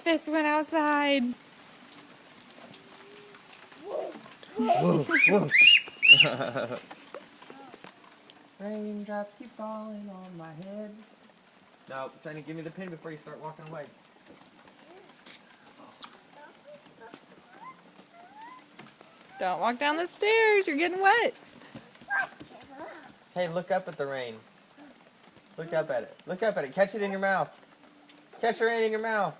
Fitz went outside. Whoa, whoa. Raindrops keep falling on my head. No, Sunny, give me the pin before you start walking away. Don't walk down the stairs. You're getting wet. Hey, look up at the rain. Look up at it. Look up at it. Catch it in your mouth. Catch the rain in your mouth.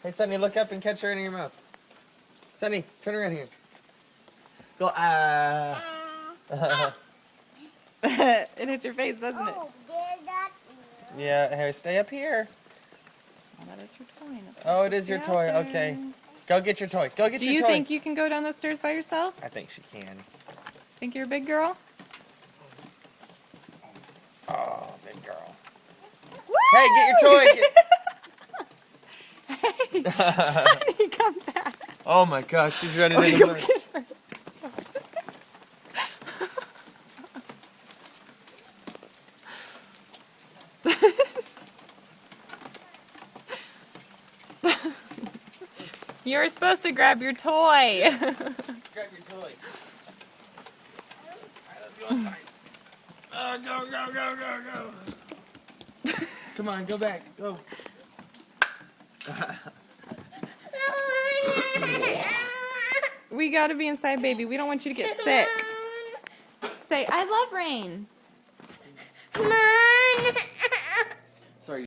Hey, Sunny, look up and catch the rain in your mouth. Sunny, turn around here. Go, It hits your face, doesn't it? Yeah, hey, stay up here. Oh, that is your toy. Oh, it is your toy. Okay. Go get your toy. Go get Do your you toy. think you can go down those stairs by yourself? I think she can. Think you're a big girl? Oh, big girl. Woo! Hey, get your toy. Hey, Sunny, come back. Oh my gosh, she's running in the Go mud. get her. You were supposed to grab your toy. Grab your toy. Alright, let's go inside. Oh, go, go, go, go, go. Come on, go back. Go. We gotta be inside, baby. We don't want you to get sick. Say, I love rain. Mom.